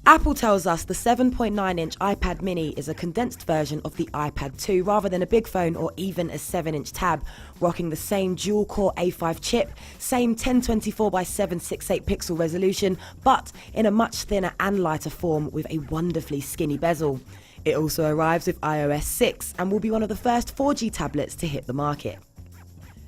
Apple tells us the 7.9-inch iPad mini is a condensed version of the iPad 2 rather than a big phone or even a 7-inch tab, rocking the same dual-core A5 chip, same 1024x768 pixel resolution, but in a much thinner and lighter form with a wonderfully skinny bezel. It also arrives with iOS 6 and will be one of the first 4G tablets to hit the market.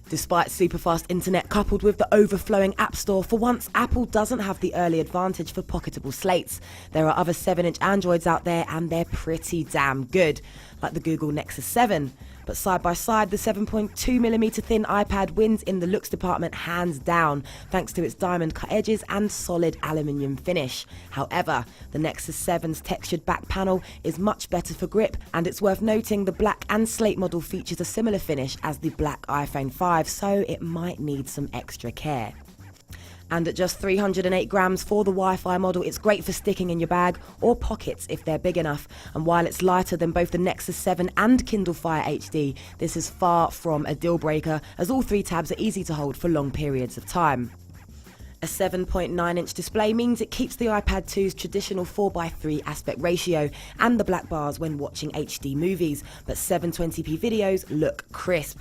Despite super fast internet coupled with the overflowing App Store, for once Apple doesn't have the early advantage for pocketable slates. There are other 7-inch Androids out there and they're pretty damn good, like the Google Nexus 7. But side by side, the 7.2mm thin iPad wins in the looks department hands down, thanks to its diamond cut edges and solid aluminium finish. However, the Nexus 7's textured back panel is much better for grip, and it's worth noting the black and slate model features a similar finish as the black iPhone 5, so it might need some extra care. And at just 308 grams for the Wi-Fi model, it's great for sticking in your bag or pockets if they're big enough. And while it's lighter than both the Nexus 7 and Kindle Fire HD, this is far from a deal breaker, as all three tabs are easy to hold for long periods of time. A 7.9-inch display means it keeps the iPad 2's traditional 4:3 aspect ratio and the black bars when watching HD movies, but 720p videos look crisp.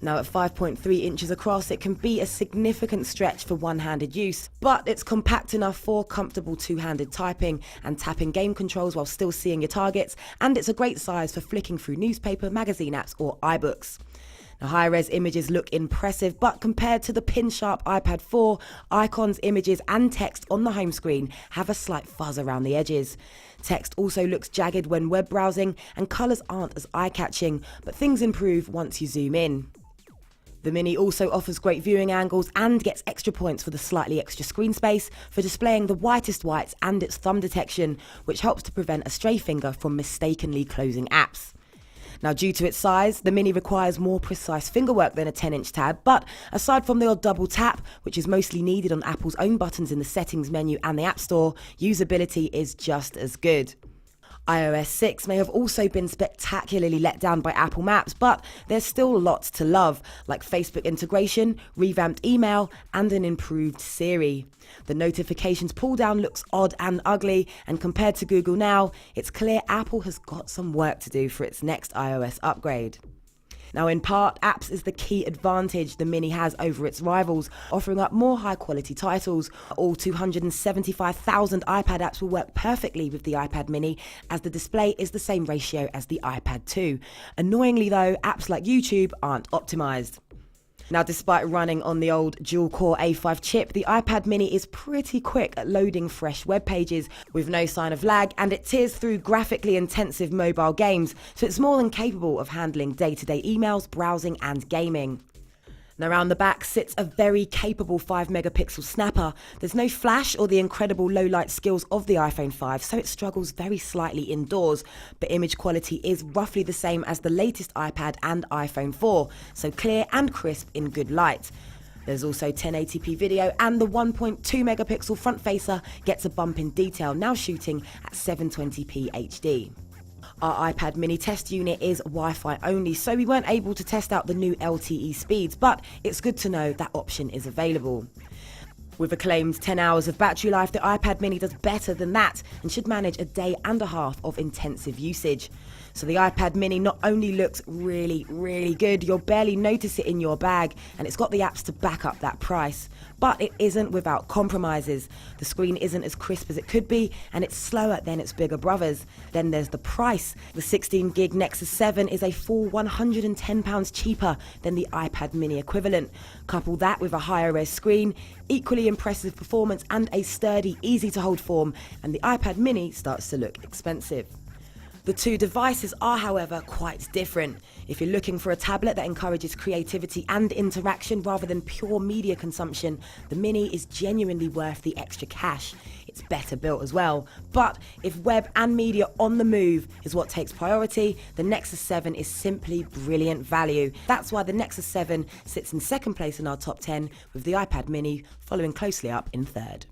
Now at 5.3 inches across, it can be a significant stretch for one-handed use, but it's compact enough for comfortable two-handed typing and tapping game controls while still seeing your targets, and it's a great size for flicking through newspaper, magazine apps or iBooks. Now, high-res images look impressive, but compared to the pin-sharp iPad 4, icons, images and text on the home screen have a slight fuzz around the edges. Text also looks jagged when web browsing, and colours aren't as eye-catching, but things improve once you zoom in. The Mini also offers great viewing angles and gets extra points for the slightly extra screen space, for displaying the whitest whites and its thumb detection, which helps to prevent a stray finger from mistakenly closing apps. Now, due to its size, the Mini requires more precise fingerwork than a 10-inch tab, but aside from the odd double tap, which is mostly needed on Apple's own buttons in the settings menu and the App Store, usability is just as good. iOS 6 may have also been spectacularly let down by Apple Maps, but there's still lots to love, like Facebook integration, revamped email, and an improved Siri. The notifications pull-down looks odd and ugly, and compared to Google Now, it's clear Apple has got some work to do for its next iOS upgrade. Now, in part, apps is the key advantage the Mini has over its rivals, offering up more high-quality titles. All 275,000 iPad apps will work perfectly with the iPad Mini, as the display is the same ratio as the iPad 2. Annoyingly though, apps like YouTube aren't optimised. Now, despite running on the old dual-core A5 chip, the iPad Mini is pretty quick at loading fresh web pages with no sign of lag, and it tears through graphically intensive mobile games, so it's more than capable of handling day-to-day emails, browsing and gaming. Now, around the back sits a very capable 5-megapixel snapper. There's no flash or the incredible low-light skills of the iPhone 5, so it struggles very slightly indoors, but image quality is roughly the same as the latest iPad and iPhone 4, so clear and crisp in good light. There's also 1080p video, and the 1.2-megapixel front facer gets a bump in detail, now shooting at 720p HD. Our iPad Mini test unit is Wi-Fi only, so we weren't able to test out the new LTE speeds, but it's good to know that option is available. With a claimed 10 hours of battery life, the iPad Mini does better than that and should manage a day and a half of intensive usage. So the iPad Mini not only looks really good, you'll barely notice it in your bag, and it's got the apps to back up that price. But it isn't without compromises. The screen isn't as crisp as it could be, and it's slower than its bigger brothers. Then there's the price. The 16GB Nexus 7 is a full £110 cheaper than the iPad Mini equivalent. Couple that with a higher res screen, equally impressive performance and a sturdy, easy to hold form, and the iPad Mini starts to look expensive. The two devices are, however, quite different. If you're looking for a tablet that encourages creativity and interaction rather than pure media consumption, the Mini is genuinely worth the extra cash. It's better built as well. But if web and media on the move is what takes priority, the Nexus 7 is simply brilliant value. That's why the Nexus 7 sits in second place in our top 10, with the iPad Mini following closely up in third.